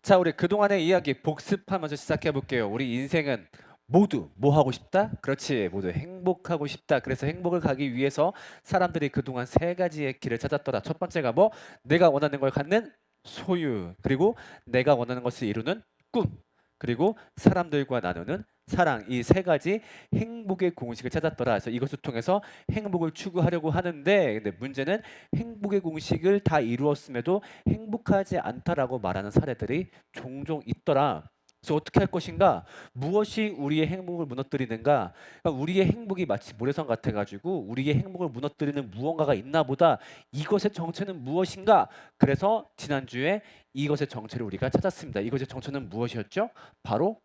자, 우리 그동안의 이야기 복습하면서 시작해 볼게요. 우리 인생은 모두 뭐 하고 싶다? 그렇지, 모두 행복하고 싶다. 그래서 행복을 가기 위해서 사람들이 그동안 세 가지의 길을 찾았더라. 첫 번째가 뭐? 내가 원하는 걸 갖는 소유. 그리고 내가 원하는 것을 이루는 꿈. 그리고 사람들과 나누는 사랑. 이 세 가지 행복의 공식을 찾았더라. 그래서 이것을 통해서 행복을 추구하려고 하는데, 근데 문제는 행복의 공식을 다 이루었음에도 행복하지 않다라고 말하는 사례들이 종종 있더라. 그래서 어떻게 할 것인가? 무엇이 우리의 행복을 무너뜨리는가? 그러니까 우리의 행복이 마치 모래성 같아가지고 우리의 행복을 무너뜨리는 무언가가 있나 보다. 이것의 정체는 무엇인가? 그래서 지난주에 이것의 정체를 우리가 찾았습니다. 이것의 정체는 무엇이었죠? 바로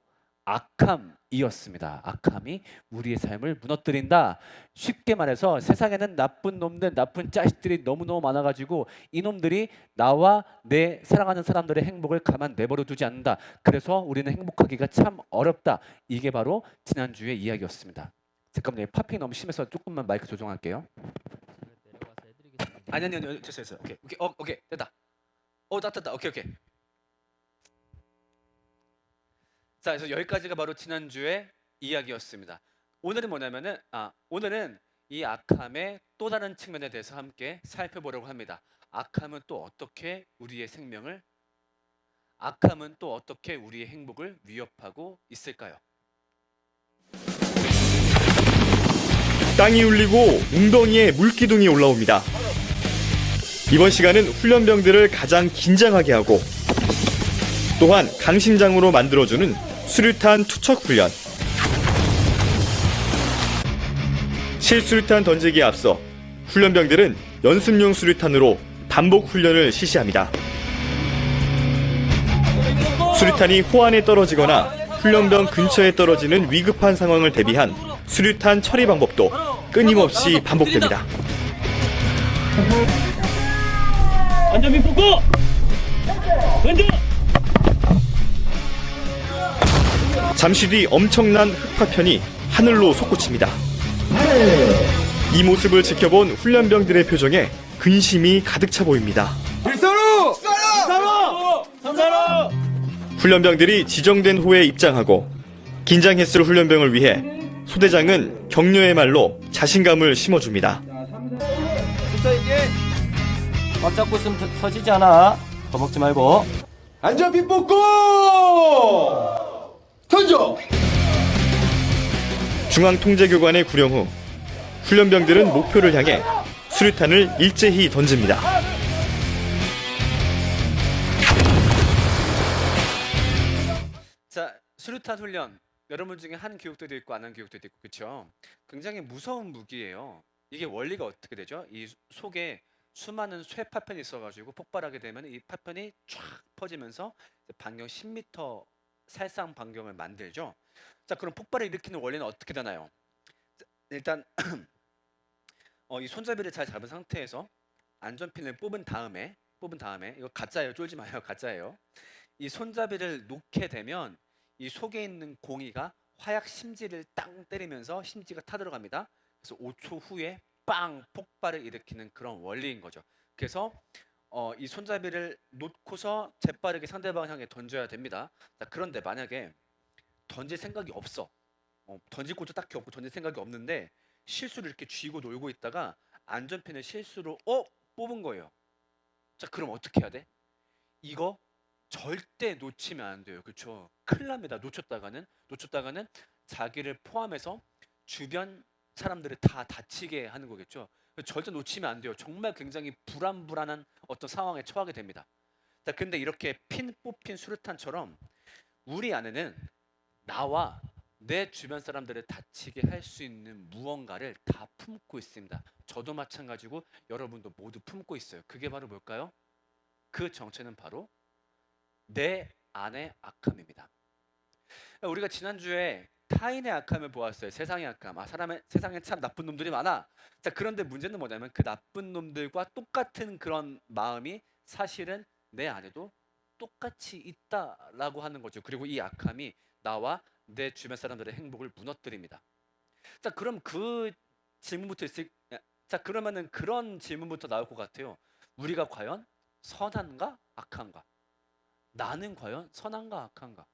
악함이었습니다. 악함이 우리의 삶을 무너뜨린다. 쉽게 말해서 세상에는 나쁜 놈들, 나쁜 자식들이 너무너무 많아가지고 이놈들이 나와 내 사랑하는 사람들의 행복을 가만 내버려 두지 않는다. 그래서 우리는 행복하기가 참 어렵다. 이게 바로 지난주의 이야기였습니다. 잠깐만요. 팝핑 너무 심해서 조금만 마이크 조정할게요. 내려가서 해드리겠습니다. 아니, 됐어요. 오케이, 오케이, 됐다. 됐다. 오케이. 자, 그래서 여기까지가 바로 지난주의 이야기였습니다. 오늘은 뭐냐면은 오늘은 이 악함의 또 다른 측면에 대해서 함께 살펴보려고 합니다. 악함은 또 어떻게 우리의 행복을 위협하고 있을까요? 땅이 울리고 웅덩이에 물기둥이 올라옵니다. 이번 시간은 훈련병들을 가장 긴장하게 하고 또한 강심장으로 만들어주는 수류탄 투척 훈련. 실수류탄 던지기에 앞서 훈련병들은 연습용 수류탄으로 반복 훈련을 실시합니다. 수류탄이 호안에 떨어지거나 훈련병 근처에 떨어지는 위급한 상황을 대비한 수류탄 처리 방법도 끊임없이 반복됩니다. 안전핀 뽑고 던져. 잠시 뒤 엄청난 흑파편이 하늘로 솟구칩니다. 이 모습을 지켜본 훈련병들의 표정에 근심이 가득 차 보입니다. 훈련병들이 지정된 호에 입장하고 긴장했을 훈련병을 위해 소대장은 격려의 말로 자신감을 심어줍니다. 꽉 잡고 있으면 터지지 않아. 겁먹지 말고. 안전핀 뽑고 던져! 중앙통제교관의 구령 후 훈련병들은 목표를 향해 수류탄을 일제히 던집니다. 자, 수류탄 훈련. 여러분 중에 한 교육대도 있고 안 한 교육대도 있고 그렇죠? 굉장히 무서운 무기예요. 이게 원리가 어떻게 되죠? 이 속에 수많은 쇠 파편이 있어가지고 폭발하게 되면 이 파편이 쫙 퍼지면서 반경 10m 살상 반경을 만들죠. 자, 그럼 폭발을 일으키는 원리는 어떻게 되나요? 자, 일단 이 손잡이를 잘 잡은 상태에서 안전핀을 뽑은 다음에 이거 가짜예요. 쫄지 마요. 가짜예요. 이 손잡이를 놓게 되면 이 속에 있는 공이가 화약 심지를 땅 때리면서 심지가 타들어갑니다. 그래서 5초 후에 빵 폭발을 일으키는 그런 원리인 거죠. 그래서 이 손잡이를 놓고서 재빠르게 상대방을 향해 던져야 됩니다. 자, 그런데 만약에 던질 생각이 없어. 던질 곳도 딱히 없고 던질 생각이 없는데 실수를 이렇게 쥐고 놀고 있다가 안전핀을 실수로 뽑은 거예요. 자, 그럼 어떻게 해야 돼? 이거 절대 놓치면 안 돼요. 그렇죠? 큰일 납니다. 놓쳤다가는 자기를 포함해서 주변 사람들을 다 다치게 하는 거겠죠. 절대 놓치면 안 돼요. 정말 굉장히 불안한 어떤 상황에 처하게 됩니다. 자, 근데 이렇게 핀 뽑힌 수류탄처럼 우리 안에는 나와 내 주변 사람들을 다치게 할 수 있는 무언가를 다 품고 있습니다. 저도 마찬가지고 여러분도 모두 품고 있어요. 그게 바로 뭘까요? 그 정체는 바로 내 안의 악함입니다. 우리가 지난주에 타인의 악함을 보았어요. 세상의 악함. 세상에 참 나쁜 놈들이 많아. 자, 그런데 문제는 뭐냐면 그 나쁜 놈들과 똑같은 그런 마음이 사실은 내 안에도 똑같이 있다라고 하는 거죠. 그리고 이 악함이 나와 내 주변 사람들의 행복을 무너뜨립니다. 자, 그럼 그러면은 그런 질문부터 나올 것 같아요. 우리가 과연 선한가 악한가? 나는 과연 선한가 악한가?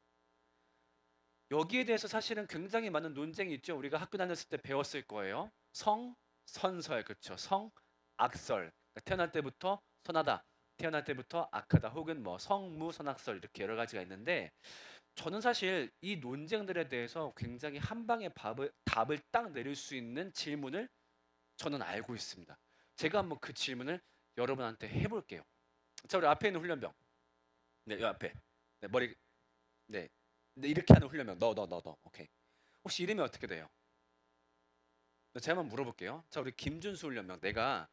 여기에 대해서 사실은 굉장히 많은 논쟁이 있죠. 우리가 학교 다녔을 때 배웠을 거예요. 성, 선설, 그렇죠. 성, 악설. 그러니까 태어날 때부터 선하다, 태어날 때부터 악하다, 혹은 뭐 성무, 선악설 이렇게 여러 가지가 있는데 저는 사실 이 논쟁들에 대해서 굉장히 한 방에 답을 딱 내릴 수 있는 질문을 저는 알고 있습니다. 제가 한번 그 질문을 여러분한테 해볼게요. 자, 우리 앞에 있는 훈련병. 네, 이 앞에. 네, 머리. 네. 네, 이렇게 하는 훈련병. 너. 오케이. 혹시 이름이 어떻게 돼요? 네, 제가 한번 물어볼게요. 자, 우리 김준수 훈련병. 내가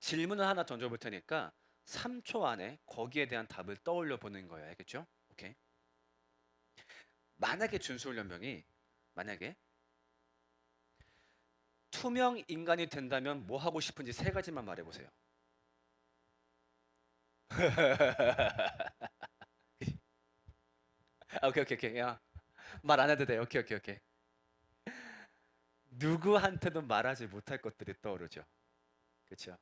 질문을 하나 던져볼 테니까 3초 안에 거기에 대한 답을 떠올려 보는 거예요. 알겠죠? 오케이. 만약에 준수 훈련병이 만약에 투명 인간이 된다면 뭐 하고 싶은지 세 가지만 말해보세요. 오케이. 야, 말 안 해도 돼. 오케이. 누구한테도 말하지 못할 것들이 떠오르죠. 그렇죠?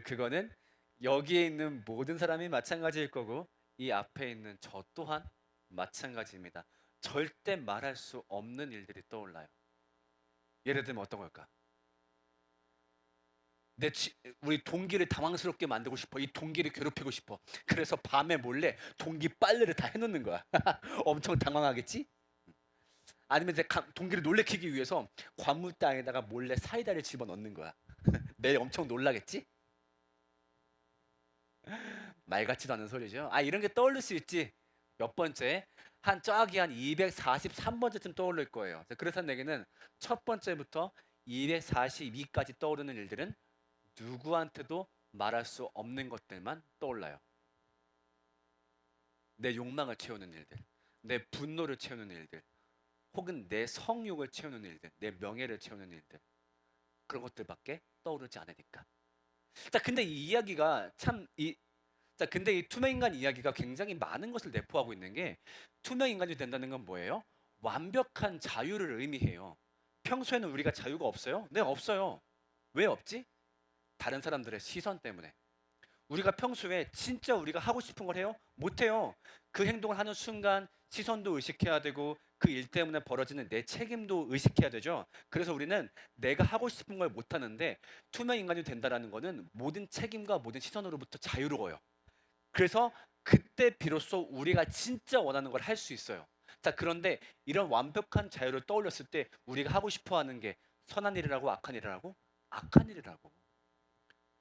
그거는 여기에 있는 모든 사람이 마찬가지일 거고 이 앞에 있는 저 또한 마찬가지입니다. 절대 말할 수 없는 일들이 떠올라요. 예를 들면 어떤 걸까? 우리 동기를 당황스럽게 만들고 싶어. 이 동기를 괴롭히고 싶어. 그래서 밤에 몰래 동기 빨래를 다 해놓는 거야. 엄청 당황하겠지? 아니면 이제 동기를 놀래키기 위해서 관물대 안에다가 몰래 사이다를 집어넣는 거야. 내일 엄청 놀라겠지? 말 같지도 않은 소리죠. 이런 게 떠오를 수 있지. 몇 번째? 한 243번째쯤 떠오를 거예요. 그래서 내게는 첫 번째부터 242까지 떠오르는 일들은 누구한테도 말할 수 없는 것들만 떠올라요. 내 욕망을 채우는 일들, 내 분노를 채우는 일들, 혹은 내 성욕을 채우는 일들, 내 명예를 채우는 일들, 그런 것들밖에 떠오르지 않으니까. 자, 근데 이 이야기가 근데 이 투명 인간 이야기가 굉장히 많은 것을 내포하고 있는 게 투명 인간이 된다는 건 뭐예요? 완벽한 자유를 의미해요. 평소에는 우리가 자유가 없어요? 네, 없어요. 왜 없지? 다른 사람들의 시선 때문에. 우리가 평소에 진짜 우리가 하고 싶은 걸 해요? 못 해요. 그 행동을 하는 순간 시선도 의식해야 되고 그 일 때문에 벌어지는 내 책임도 의식해야 되죠. 그래서 우리는 내가 하고 싶은 걸 못 하는데 투명 인간이 된다라는 거는 모든 책임과 모든 시선으로부터 자유로워요. 그래서 그때 비로소 우리가 진짜 원하는 걸 할 수 있어요. 자, 그런데 이런 완벽한 자유를 떠올렸을 때 우리가 하고 싶어 하는 게 선한 일이라고 악한 일이라고? 악한 일이라고.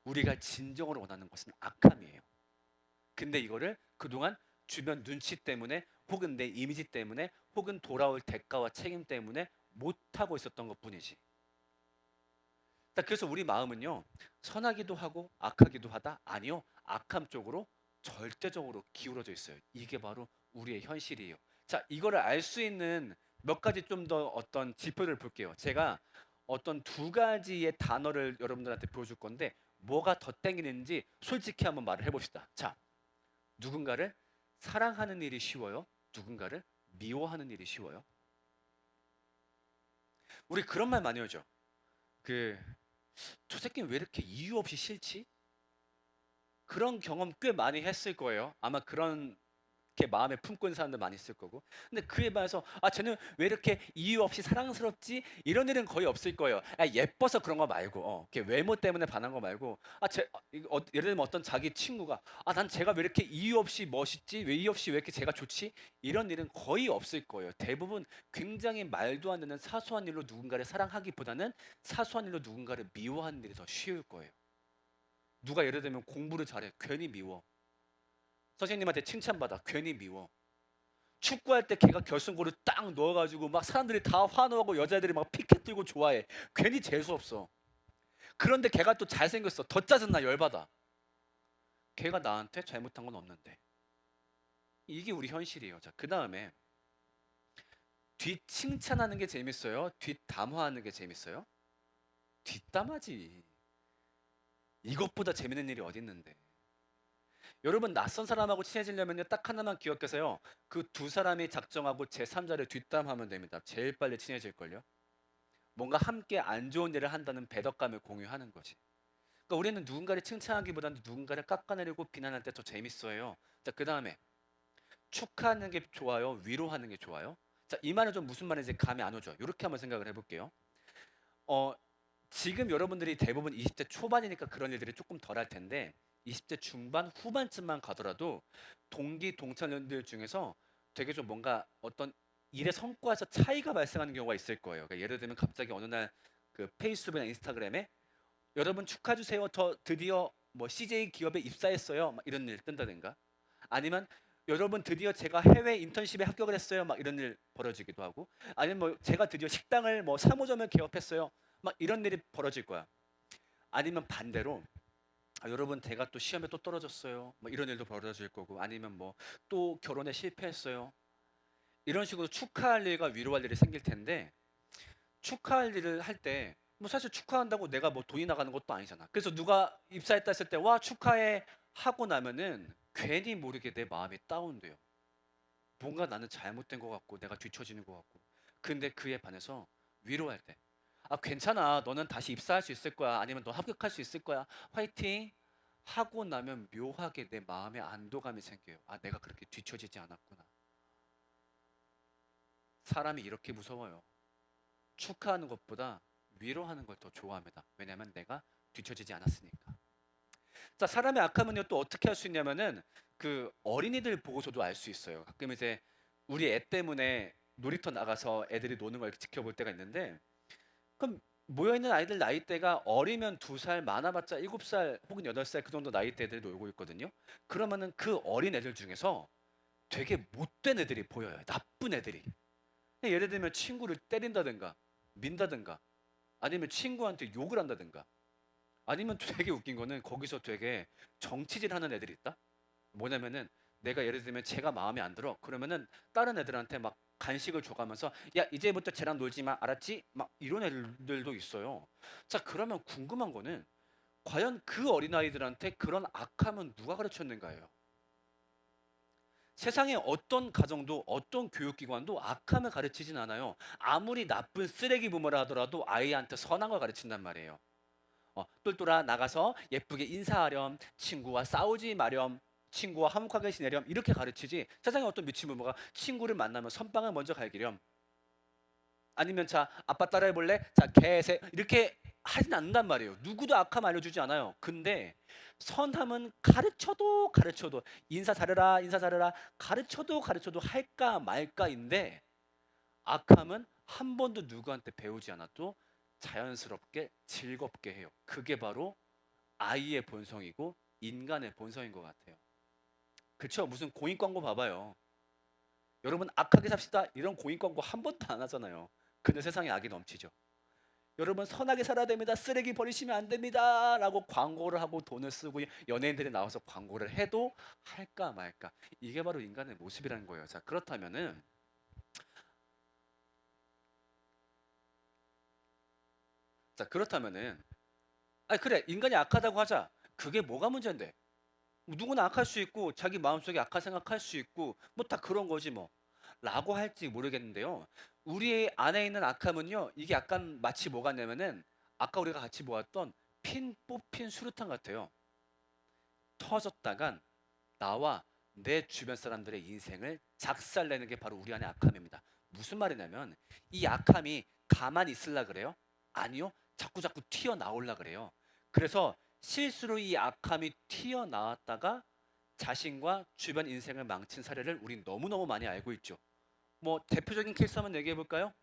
우리가 진정으로 원하는 것은 악함이에요. 근데 이거를 그동안 주변 눈치 때문에 혹은 내 이미지 때문에 혹은 돌아올 대가와 책임 때문에 못하고 있었던 것뿐이지. 그래서 우리 마음은요, 선하기도 하고 악하기도 하다? 아니요, 악함 쪽으로 절대적으로 기울어져 있어요. 이게 바로 우리의 현실이에요. 자, 이거를 알 수 있는 몇 가지 좀 더 어떤 지표를 볼게요. 제가 어떤 두 가지의 단어를 여러분들한테 보여줄 건데 뭐가 더 땡기는지 솔직히 한번 말을 해봅시다. 자, 누군가를 사랑하는 일이 쉬워요? 누군가를 미워하는 일이 쉬워요? 우리 그런 말 많이 하죠. 저 새끼는 왜 이렇게 이유 없이 싫지? 그런 경험 꽤 많이 했을 거예요. 아마 그런 게 마음에 품고 있는 사람들 많이 있을 거고. 근데 그에 반해서 쟤는 왜 이렇게 이유 없이 사랑스럽지? 이런 일은 거의 없을 거예요. 예뻐서 그런 거 말고, 외모 때문에 반한 거 말고, 예를 들면 어떤 자기 친구가 난 제가 왜 이렇게 이유 없이 멋있지? 왜 이유 없이 왜 이렇게 제가 좋지? 이런 일은 거의 없을 거예요. 대부분 굉장히 말도 안 되는 사소한 일로 누군가를 사랑하기보다는 사소한 일로 누군가를 미워하는 일이 더 쉬울 거예요. 누가 예를 들면 공부를 잘해, 괜히 미워. 선생님한테 칭찬받아, 괜히 미워. 축구할 때 걔가 결승골을 딱 넣어가지고 막 사람들이 다 환호하고 여자애들이 막 피켓 들고 좋아해. 괜히 재수없어. 그런데 걔가 또 잘생겼어. 더 짜증나, 열받아. 걔가 나한테 잘못한 건 없는데. 이게 우리 현실이에요. 자, 그 다음에 뒷칭찬하는 게 재밌어요? 뒷담화하는 게 재밌어요? 뒷담화지. 이것보다 재밌는 일이 어디 있는데. 여러분, 낯선 사람하고 친해지려면 딱 하나만 기억해서요. 그 두 사람이 작정하고 제3자를 뒷담하면 됩니다. 제일 빨리 친해질걸요. 뭔가 함께 안 좋은 일을 한다는 배덕감을 공유하는 거지. 그러니까 우리는 누군가를 칭찬하기보다는 누군가를 깎아내리고 비난할 때 더 재밌어요. 자, 그 다음에 축하하는 게 좋아요? 위로하는 게 좋아요? 자, 이 말은 좀 무슨 말인지 감이 안 오죠. 이렇게 한번 생각을 해볼게요. 어, 지금 여러분들이 대부분 20대 초반이니까 그런 일들이 조금 덜할 텐데 20대 중반 후반쯤만 가더라도 동기 동창년들 중에서 되게 좀 뭔가 어떤 일의 성과에서 차이가 발생하는 경우가 있을 거예요. 그러니까 예를 들면 갑자기 어느 날 그 페이스북이나 인스타그램에 여러분 축하해 주세요. 저 드디어 뭐 CJ 기업에 입사했어요. 막 이런 일 뜬다든가. 아니면 여러분 드디어 제가 해외 인턴십에 합격을 했어요. 막 이런 일 벌어지기도 하고. 아니면 뭐 제가 드디어 식당을 뭐 3호점을 개업했어요. 막 이런 일이 벌어질 거야. 아니면 반대로 여러분 제가 또 시험에 또 떨어졌어요. 뭐 이런 일도 벌어질 거고. 아니면 뭐 또 결혼에 실패했어요. 이런 식으로 축하할 일과 위로할 일이 생길 텐데 축하할 일을 할 때 뭐 사실 축하한다고 내가 뭐 돈이 나가는 것도 아니잖아. 그래서 누가 입사했다 했을 때 와 축하해 하고 나면은 괜히 모르게 내 마음이 다운돼요. 뭔가 나는 잘못된 것 같고 내가 뒤처지는 것 같고. 근데 그에 반해서 위로할 때 아 괜찮아 너는 다시 입사할 수 있을 거야 아니면 너 합격할 수 있을 거야 화이팅 하고 나면 묘하게 내 마음에 안도감이 생겨요. 아 내가 그렇게 뒤처지지 않았구나. 사람이 이렇게 무서워요. 축하하는 것보다 위로하는 걸 더 좋아합니다. 왜냐하면 내가 뒤처지지 않았으니까. 자, 사람의 악함은요 또 어떻게 할 수 있냐면은 그 어린이들 보고서도 알 수 있어요. 가끔 이제 우리 애 때문에 놀이터 나가서 애들이 노는 걸 이렇게 지켜볼 때가 있는데 그럼 모여 있는 아이들 나이대가 어리면 2살, 많아봤자 7살 혹은 8살 그 정도 나이대들이 놀고 있거든요. 그러면은 그 어린 애들 중에서 되게 못된 애들이 보여요. 나쁜 애들이. 예를 들면 친구를 때린다든가 민다든가 아니면 친구한테 욕을 한다든가 아니면 되게 웃긴 거는 거기서 되게 정치질 하는 애들이 있다? 뭐냐면은 내가 예를 들면 제가 마음에 안 들어 그러면은 다른 애들한테 막 간식을 줘가면서 야 이제부터 쟤랑 놀지 마 알았지? 막 이런 애들도 있어요. 자 그러면 궁금한 거는 과연 그 어린아이들한테 그런 악함은 누가 가르쳤는가예요. 세상에 어떤 가정도 어떤 교육기관도 악함을 가르치진 않아요. 아무리 나쁜 쓰레기 부모라 하더라도 아이한테 선한 걸 가르친단 말이에요. 똘똘아 나가서 예쁘게 인사하렴, 친구와 싸우지 마렴, 친구와 화목하게 지내렴 이렇게 가르치지. 세상에 어떤 미친 부모가 친구를 만나면 선빵을 먼저 갈기렴. 아니면 자 아빠 따라해 볼래? 자 개새 이렇게 하진 않는단 말이에요. 누구도 악함 알려주지 않아요. 근데 선함은 가르쳐도 인사 잘해라 인사 잘해라 가르쳐도 할까 말까인데 악함은 한 번도 누구한테 배우지 않아도 자연스럽게 즐겁게 해요. 그게 바로 아이의 본성이고 인간의 본성인 것 같아요. 그쵸? 무슨 공익 광고 봐봐요. 여러분 악하게 삽시다 이런 공익 광고 한 번도 안 하잖아요. 근데 세상에 악이 넘치죠. 여러분 선하게 살아야 됩니다. 쓰레기 버리시면 안 됩니다. 라고 광고를 하고 돈을 쓰고 연예인들이 나와서 광고를 해도 할까 말까. 이게 바로 인간의 모습이라는 거예요. 자 그렇다면은 아니 그래 인간이 악하다고 하자. 그게 뭐가 문제인데? 누구나 악할 수 있고 자기 마음속에 악한 생각할 수 있고 뭐 다 그런 거지 뭐 라고 할지 모르겠는데요. 우리 안에 있는 악함은요 이게 약간 마치 뭐가 냐면은 아까 우리가 같이 보았던 핀 뽑힌 수류탄 같아요. 터졌다간 나와 내 주변 사람들의 인생을 작살내는 게 바로 우리 안의 악함입니다. 무슨 말이냐면 이 악함이 가만히 있으려 그래요? 아니요. 자꾸 튀어나오려 그래요. 그래서 실수로 이 악함이 튀어나왔다가 자신과 주변 인생을 망친 사례를 우린 너무너무 많이 알고 있죠. 뭐 대표적인 케이스 한번 얘기해 볼까요?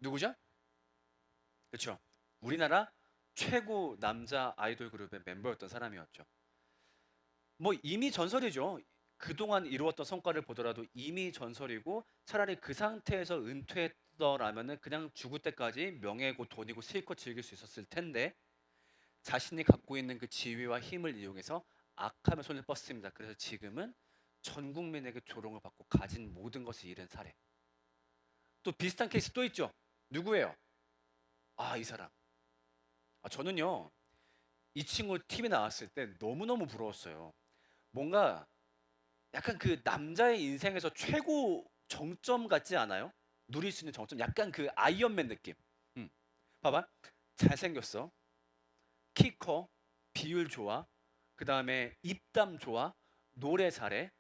누구죠? 그렇죠. 우리나라 최고 남자 아이돌 그룹의 멤버였던 사람이었죠. 뭐 이미 전설이죠. 그동안 이루었던 성과를 보더라도 이미 전설이고 차라리 그 상태에서 은퇴했더라면은 그냥 죽을 때까지 명예고 돈이고 실컷 즐길 수 있었을 텐데 자신이 갖고 있는 그 지위와 힘을 이용해서 악함의 손을 뻗습니다. 그래서 지금은 전 국민에게 조롱을 받고 가진 모든 것을 잃은 사례. 또 비슷한 케이스 또 있죠. 누구예요? 아, 이 사람. 저는요. 이 친구 TV 나왔을 때 너무너무 부러웠어요. 뭔가 약간 그 남자의 인생에서 최고 정점 같지 않아요? 누릴 수 있는 정점. 약간 그 아이언맨 느낌. 봐봐. 잘생겼어. 키 커. 비율 좋아. 그 다음에 입담 좋아. 노래 잘해.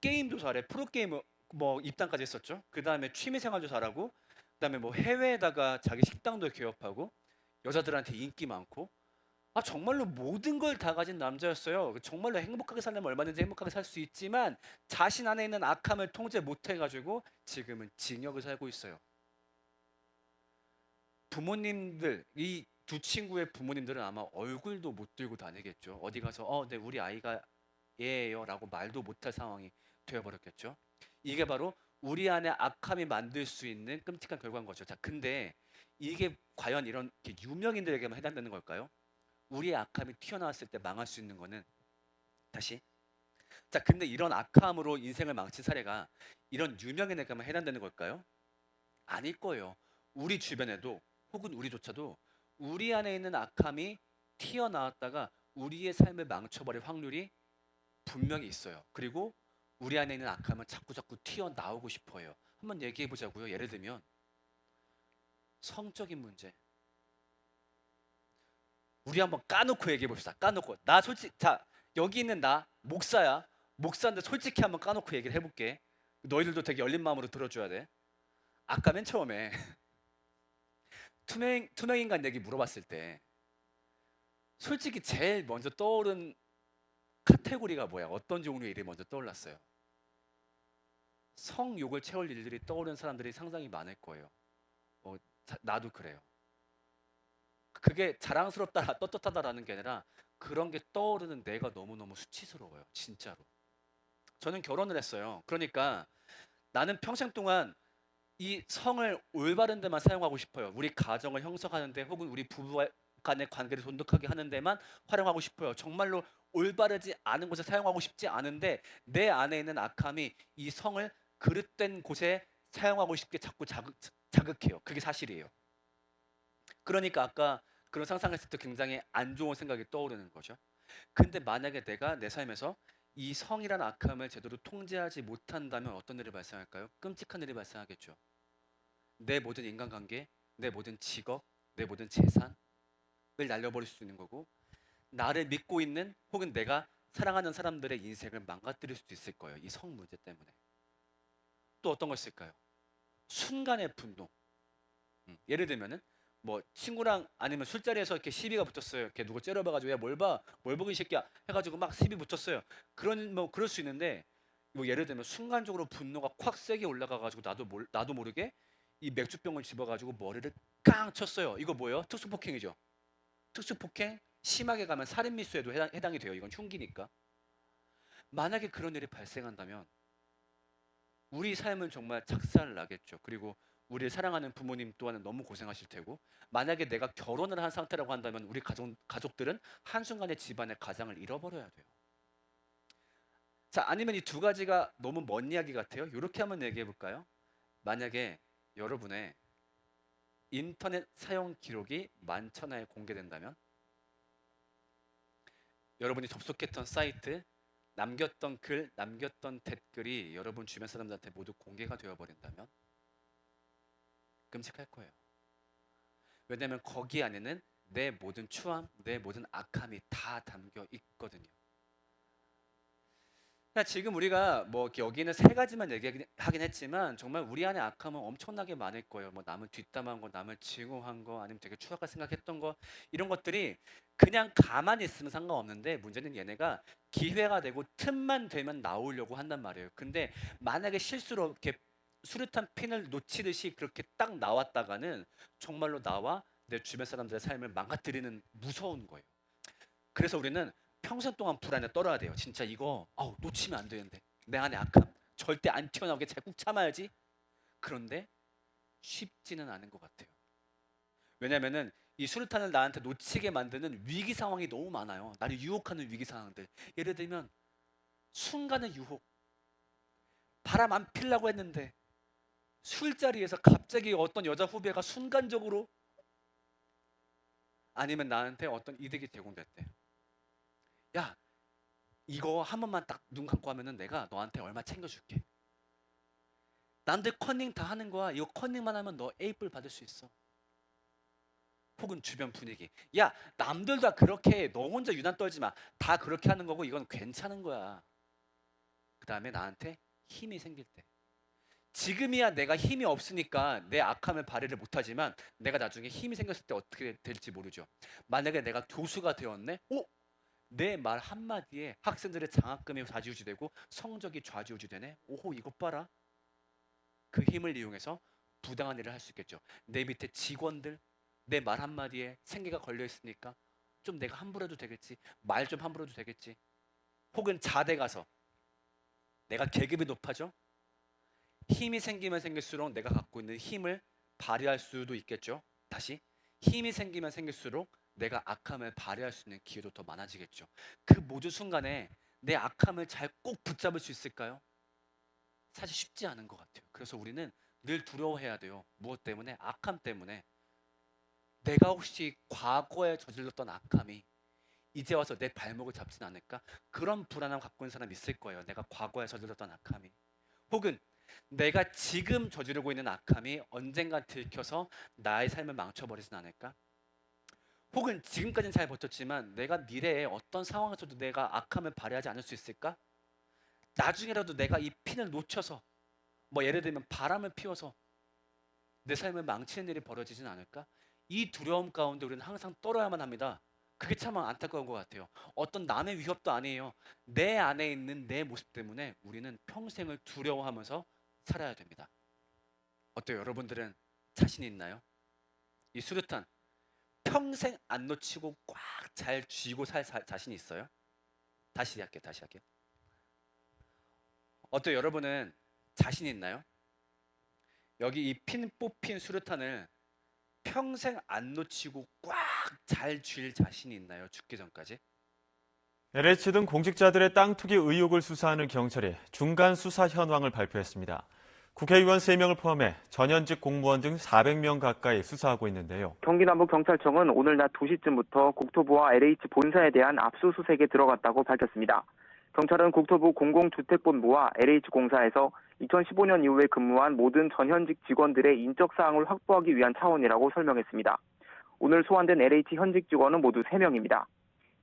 게임도 잘해. 프로게이머 뭐 입단까지 했었죠. 그다음에 취미 생활도 잘하고 그다음에 뭐 해외에다가 자기 식당도 개업하고 여자들한테 인기 많고 아 정말로 모든 걸 다 가진 남자였어요. 정말로 행복하게 살려면 얼마든지 행복하게 살 수 있지만 자신 안에 있는 악함을 통제 못 해가지고 지금은 징역을 살고 있어요. 부모님들 이 두 친구의 부모님들은 아마 얼굴도 못 들고 다니겠죠. 어디 가서 네 우리 아이가 얘예요라고 말도 못할 상황이 되어버렸겠죠. 이게 바로 우리 안에 악함이 만들 수 있는 끔찍한 결과인 거죠. 자, 근데 이게 과연 이런 이렇게 유명인들에게만 해당되는 걸까요? 우리의 악함이 튀어나왔을 때 망할 수 있는 거는 다시 자, 근데 이런 악함으로 인생을 망친 사례가 이런 유명인에게만 해당되는 걸까요? 아닐 거예요. 우리 주변에도 혹은 우리조차도 우리 안에 있는 악함이 튀어나왔다가 우리의 삶을 망쳐버릴 확률이 분명히 있어요. 그리고 우리 안에 있는 악함은 자꾸 튀어나오고 싶어요. 한번 얘기해 보자고요. 예를 들면 성적인 문제. 우리 한번 까놓고 얘기해 봅시다. 까놓고. 나 솔직히 자 여기 있는 나 목사야. 목사인데 솔직히 한번 까놓고 얘기를 해볼게. 너희들도 되게 열린 마음으로 들어줘야 돼. 아까 맨 처음에 투명 인간 얘기 물어봤을 때 솔직히 제일 먼저 떠오른 카테고리가 뭐야? 어떤 종류의 일이 먼저 떠올랐어요? 성욕을 채울 일들이 떠오르는 사람들이 상당히 많을 거예요. 나도 그래요. 그게 자랑스럽다, 떳떳하다라는 게 아니라 그런 게 떠오르는 내가 너무너무 수치스러워요. 진짜로. 저는 결혼을 했어요. 그러니까 나는 평생 동안 이 성을 올바른 데만 사용하고 싶어요. 우리 가정을 형성하는 데 혹은 우리 부부 간의 관계를 돈독하게 하는 데만 활용하고 싶어요. 정말로 올바르지 않은 곳에 사용하고 싶지 않은데 내 안에 있는 악함이 이 성을 그릇된 곳에 사용하고 싶게 자꾸 자극해요. 그게 사실이에요. 그러니까 아까 그런 상상했을 때 굉장히 안 좋은 생각이 떠오르는 거죠. 근데 만약에 내가 내 삶에서 이 성이라는 악함을 제대로 통제하지 못한다면 어떤 일이 발생할까요? 끔찍한 일이 발생하겠죠. 내 모든 인간관계, 내 모든 직업, 내 모든 재산을 날려버릴 수 있는 거고 나를 믿고 있는 혹은 내가 사랑하는 사람들의 인생을 망가뜨릴 수도 있을 거예요. 이 성 문제 때문에. 또 어떤 거 있을까요? 순간의 분노. 예를 들면은 뭐 친구랑 아니면 술자리에서 이렇게 시비가 붙었어요. 이렇게 누구 째려봐가지고 야 뭘 봐, 뭘 보고 이 새끼야 해가지고 막 시비 붙었어요. 그럴 수 있는데 뭐 예를 들면 순간적으로 분노가 콱 세게 올라가가지고 나도 모르게 이 맥주병을 집어가지고 머리를 깡 쳤어요. 이거 뭐예요? 특수폭행이죠. 특수폭행 심하게 가면 살인미수에도 해당이 돼요. 이건 흉기니까. 만약에 그런 일이 발생한다면 우리 삶은 정말 착살 나겠죠. 그리고 우리를 사랑하는 부모님 또한 너무 고생하실 테고 만약에 내가 결혼을 한 상태라고 한다면 우리 가족들은 한순간에 집안의 가장을 잃어버려야 돼요. 자, 아니면 이 두 가지가 너무 먼 이야기 같아요. 이렇게 한번 얘기해 볼까요? 만약에 여러분의 인터넷 사용 기록이 만천하에 공개된다면 여러분이 접속했던 사이트, 남겼던 글, 남겼던 댓글이 여러분 주변 사람들한테 모두 공개가 되어버린다면 끔찍할 거예요. 왜냐하면 거기 안에는 내 모든 추함, 내 모든 악함이 다 담겨 있거든요. 그러니까 지금 우리가 뭐 여기는 세 가지만 얘기하긴 했지만 정말 우리 안에 악함은 엄청나게 많을 거예요. 뭐 남을 뒷담한 거, 남을 증오한 거, 아니면 되게 추악하게 생각했던 거 이런 것들이 그냥 가만히 있으면 상관없는데 문제는 얘네가 기회가 되고 틈만 되면 나오려고 한단 말이에요. 근데 만약에 실수로 이렇게 수류탄 핀을 놓치듯이 그렇게 딱 나왔다가는 정말로 나와 내 주변 사람들의 삶을 망가뜨리는 무서운 거예요. 그래서 우리는 평생 동안 불안에 떨어야 돼요. 진짜 이거 놓치면 안 되는데 내 안에 악함 절대 안 튀어나오게 잘 꾹 참아야지. 그런데 쉽지는 않은 것 같아요. 왜냐면은 이 수류탄을 나한테 놓치게 만드는 위기 상황이 너무 많아요. 나를 유혹하는 위기 상황들. 예를 들면 순간의 유혹. 바람 안 피려고 했는데 술자리에서 갑자기 어떤 여자 후배가 순간적으로 아니면 나한테 어떤 이득이 제공됐대. 야, 이거 한 번만 딱 눈 감고 하면은 내가 너한테 얼마 챙겨줄게. 남들 컨닝 다 하는 거야. 이거 컨닝만 하면 너 A뿔 받을 수 있어. 혹은 주변 분위기. 야, 남들 다 그렇게 해. 너 혼자 유난 떨지 마. 다 그렇게 하는 거고 이건 괜찮은 거야. 그 다음에 나한테 힘이 생길 때. 지금이야 내가 힘이 없으니까 내 악함을 발휘를 못하지만 내가 나중에 힘이 생겼을 때 어떻게 될지 모르죠. 만약에 내가 교수가 되었네? 내 말 한마디에 학생들의 장학금이 좌지우지되고 성적이 좌지우지되네? 오호, 이것 봐라. 그 힘을 이용해서 부당한 일을 할 수 있겠죠. 내 밑에 직원들, 내 말 한마디에 생계가 걸려 있으니까 좀 내가 함부로 해도 되겠지. 말 좀 함부로 해도 되겠지. 혹은 자대 가서 내가 계급이 높아져? 힘이 생기면 생길수록 내가 갖고 있는 힘을 발휘할 수도 있겠죠. 다시 힘이 생기면 생길수록 내가 악함을 발휘할 수 있는 기회도 더 많아지겠죠. 그 모든 순간에 내 악함을 잘 꼭 붙잡을 수 있을까요? 사실 쉽지 않은 것 같아요. 그래서 우리는 늘 두려워해야 돼요. 무엇 때문에? 악함 때문에. 내가 혹시 과거에 저질렀던 악함이 이제 와서 내 발목을 잡진 않을까? 그런 불안함 갖고 있는 사람 있을 거예요. 내가 과거에 저질렀던 악함이. 혹은 내가 지금 저지르고 있는 악함이 언젠가 들켜서 나의 삶을 망쳐버리진 않을까? 혹은 지금까지는 잘 버텼지만 내가 미래에 어떤 상황에서도 내가 악함을 발휘하지 않을 수 있을까? 나중에라도 내가 이 핀을 놓쳐서 뭐 예를 들면 바람을 피워서 내 삶을 망치는 일이 벌어지진 않을까? 이 두려움 가운데 우리는 항상 떨어야만 합니다. 그게 참 안타까운 것 같아요. 어떤 남의 위협도 아니에요. 내 안에 있는 내 모습 때문에 우리는 평생을 두려워하면서 살아야 됩니다. 어때요? 여러분들은 자신 있나요? 이 수류탄 평생 안 놓치고 꽉 잘 쥐고 살 자신 있어요? 다시 할게요. 어때요? 여러분은 자신 있나요? 여기 이 핀 뽑힌 수류탄을 평생 안 놓치고 꽉 잘 쥘 자신이 있나요? 죽기 전까지? LH 등 공직자들의 땅 투기 의혹을 수사하는 경찰이 중간 수사 현황을 발표했습니다. 국회의원 3명을 포함해 전현직 공무원 등 400명 가까이 수사하고 있는데요. 경기남부경찰청은 오늘 낮 2시쯤부터 국토부와 LH 본사에 대한 압수수색에 들어갔다고 밝혔습니다. 경찰은 국토부 공공주택본부와 LH공사에서 2015년 이후에 근무한 모든 전현직 직원들의 인적사항을 확보하기 위한 차원이라고 설명했습니다. 오늘 소환된 LH 현직 직원은 모두 3명입니다.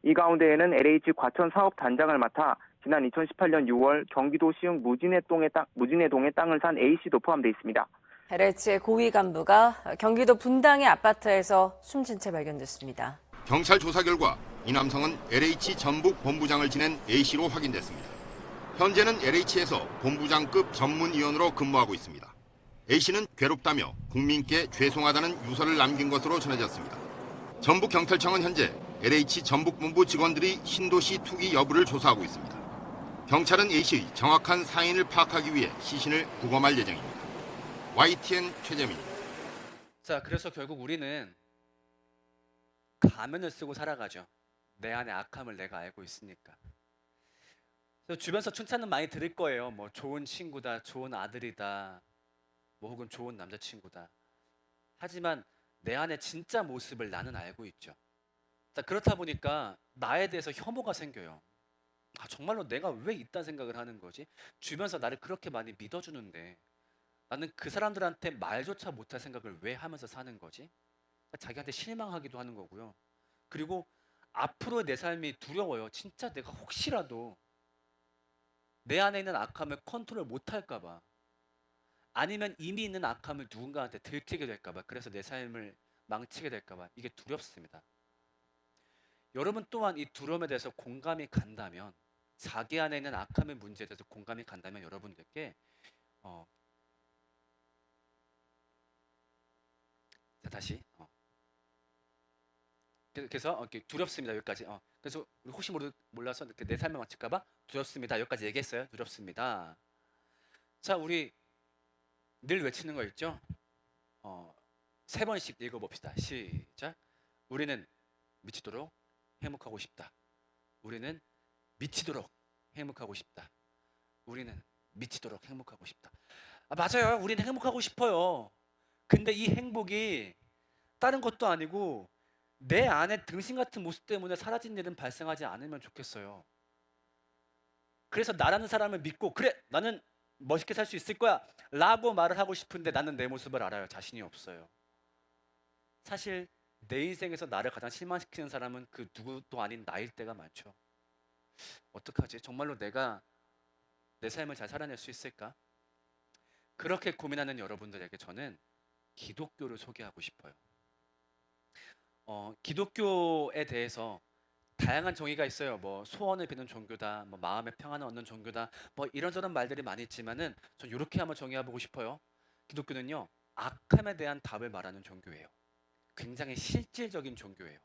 이 가운데에는 LH 과천사업단장을 맡아 지난 2018년 6월 경기도 시흥 무진해동에 땅을 산 A씨도 포함되어 있습니다. LH의 고위 간부가 경기도 분당의 아파트에서 숨진 채 발견됐습니다. 경찰 조사 결과 이 남성은 LH 전북 본부장을 지낸 A씨로 확인됐습니다. 현재는 LH에서 본부장급 전문위원으로 근무하고 있습니다. A씨는 괴롭다며 국민께 죄송하다는 유서를 남긴 것으로 전해졌습니다. 전북경찰청은 현재 LH 전북본부 직원들이 신도시 투기 여부를 조사하고 있습니다. 경찰은 A씨의 정확한 사인을 파악하기 위해 시신을 부검할 예정입니다. YTN 최재민입니다. 자, 그래서 결국 우리는 가면을 쓰고 살아가죠. 내 안에 악함을 내가 알고 있으니까. 그래서 주변에서 칭찬은 많이 들을 거예요. 뭐 좋은 친구다, 좋은 아들이다, 뭐 혹은 좋은 남자친구다. 하지만 내 안에 진짜 모습을 나는 알고 있죠. 자, 그렇다 보니까 나에 대해서 혐오가 생겨요. 정말로 내가 왜 이딴 생각을 하는 거지? 주변에서 나를 그렇게 많이 믿어주는데 나는 그 사람들한테 말조차 못할 생각을 왜 하면서 사는 거지? 자기한테 실망하기도 하는 거고요. 그리고 앞으로 내 삶이 두려워요. 진짜 내가 혹시라도 내 안에 있는 악함을 컨트롤 못할까 봐, 아니면 이미 있는 악함을 누군가한테 들키게 될까 봐, 그래서 내 삶을 망치게 될까 봐, 이게 두렵습니다. 여러분 또한 이 두려움에 대해서 공감이 간다면, 자기 안에 있는 악함의 문제에 대해서 공감이 간다면 여러분들께 자, 다시 그래서 이렇게 두렵습니다. 여기까지. 그래서 혹시 몰라서 이렇게 내 삶을 망칠까봐 두렵습니다. 여기까지 얘기했어요. 두렵습니다. 자, 우리 늘 외치는 거 있죠? 3번씩 읽어봅시다. 시작. 우리는 미치도록 행복하고 싶다. 우리는 미치도록 행복하고 싶다. 우리는 미치도록 행복하고 싶다. 맞아요. 우리는 행복하고 싶어요. 근데 이 행복이 다른 것도 아니고 내 안에 등신 같은 모습 때문에 사라진 일은 발생하지 않으면 좋겠어요. 그래서 나라는 사람을 믿고, 그래, 나는 멋있게 살 수 있을 거야 라고 말을 하고 싶은데 나는 내 모습을 알아요. 자신이 없어요. 사실 내 인생에서 나를 가장 실망시키는 사람은 그 누구도 아닌 나일 때가 많죠. 어떡하지? 정말로 내가 내 삶을 잘 살아낼 수 있을까? 그렇게 고민하는 여러분들에게 저는 기독교를 소개하고 싶어요. 기독교에 대해서 다양한 정의가 있어요. 뭐 소원을 비는 종교다, 뭐 마음의 평안을 얻는 종교다, 뭐 이런저런 말들이 많이 있지만은 전 이렇게 한번 정의해 보고 싶어요. 기독교는요, 악함에 대한 답을 말하는 종교예요. 굉장히 실질적인 종교예요.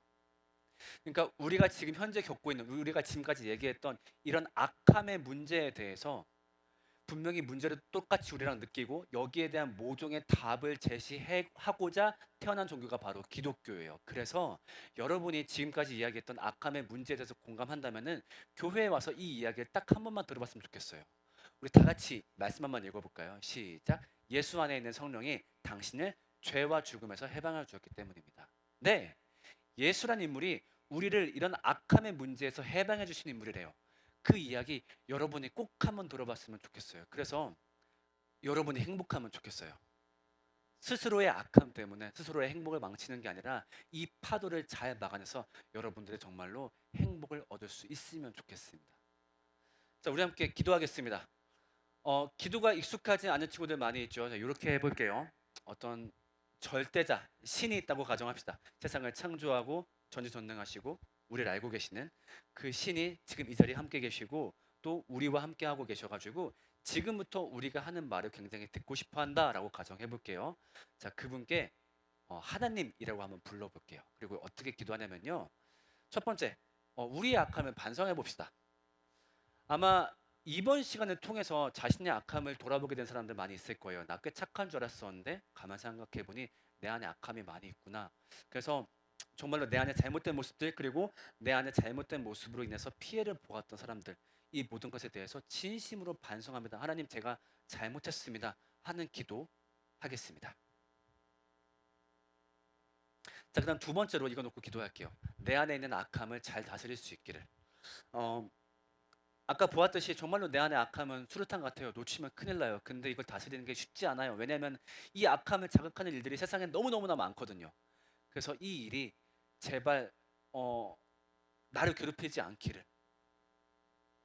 그러니까 우리가 지금 현재 겪고 있는, 우리가 지금까지 얘기했던 이런 악함의 문제에 대해서 분명히 문제를 똑같이 우리랑 느끼고 여기에 대한 모종의 답을 제시하고자 태어난 종교가 바로 기독교예요. 그래서 여러분이 지금까지 이야기했던 악함의 문제에 대해서 공감한다면은 교회에 와서 이 이야기를 딱 한 번만 들어봤으면 좋겠어요. 우리 다 같이 말씀 한번 읽어볼까요? 시작. 예수 안에 있는 성령이 당신을 죄와 죽음에서 해방해 주었기 때문입니다. 네, 예수란 인물이 우리를 이런 악함의 문제에서 해방해 주신 인물이래요. 그 이야기 여러분이 꼭 한번 들어봤으면 좋겠어요. 그래서 여러분이 행복하면 좋겠어요. 스스로의 악함 때문에 스스로의 행복을 망치는 게 아니라 이 파도를 잘 막아내서 여러분들이 정말로 행복을 얻을 수 있으면 좋겠습니다. 자, 우리 함께 기도하겠습니다. 기도가 익숙하지 않은 친구들 많이 있죠. 자, 이렇게 해볼게요. 어떤 절대자, 신이 있다고 가정합시다. 세상을 창조하고 전지전능하시고 우리를 알고 계시는 그 신이 지금 이 자리에 함께 계시고 또 우리와 함께 하고 계셔가지고 지금부터 우리가 하는 말을 굉장히 듣고 싶어 한다라고 가정해 볼게요. 자, 그분께 하나님이라고 한번 불러볼게요. 그리고 어떻게 기도하냐면요. 첫 번째, 우리의 악함을 반성해 봅시다. 아마 이번 시간을 통해서 자신의 악함을 돌아보게 된 사람들 많이 있을 거예요. 나 꽤 착한 줄 알았었는데 가만 생각해 보니 내 안에 악함이 많이 있구나. 그래서 정말로 내 안에 잘못된 모습들, 그리고 내 안에 잘못된 모습으로 인해서 피해를 보았던 사람들, 이 모든 것에 대해서 진심으로 반성합니다. 하나님, 제가 잘못했습니다 하는 기도 하겠습니다. 자, 그다음 두 번째로 이거 놓고 기도할게요. 내 안에 있는 악함을 잘 다스릴 수 있기를. 아까 보았듯이 정말로 내 안에 악함은 수류탄 같아요. 놓치면 큰일 나요. 근데 이걸 다스리는 게 쉽지 않아요. 왜냐하면 이 악함을 자극하는 일들이 세상에 너무너무나 많거든요. 그래서 이 일이 제발 나를 괴롭히지 않기를,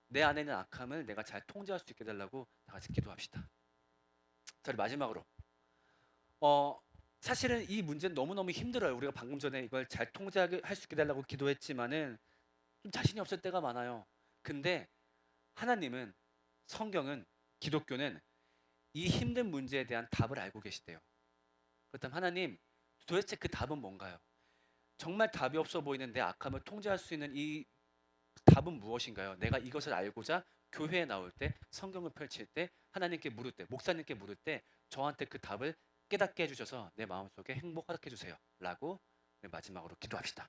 내 안에 있는 악함을 내가 잘 통제할 수 있게 해달라고 다 같이 기도합시다. 자, 마지막으로 사실은 이 문제는 너무너무 힘들어요. 우리가 방금 전에 이걸 잘 통제할 수 있게 해달라고 기도했지만은 좀 자신이 없을 때가 많아요. 근데 하나님은, 성경은, 기독교는 이 힘든 문제에 대한 답을 알고 계시대요. 그렇다면 하나님, 도대체 그 답은 뭔가요? 정말 답이 없어 보이는 내 악함을 통제할 수 있는 이 답은 무엇인가요? 내가 이것을 알고자 교회에 나올 때, 성경을 펼칠 때, 하나님께 물을 때, 목사님께 물을 때 저한테 그 답을 깨닫게 해주셔서 내 마음속에 행복 허락해 주세요 라고 마지막으로 기도합시다.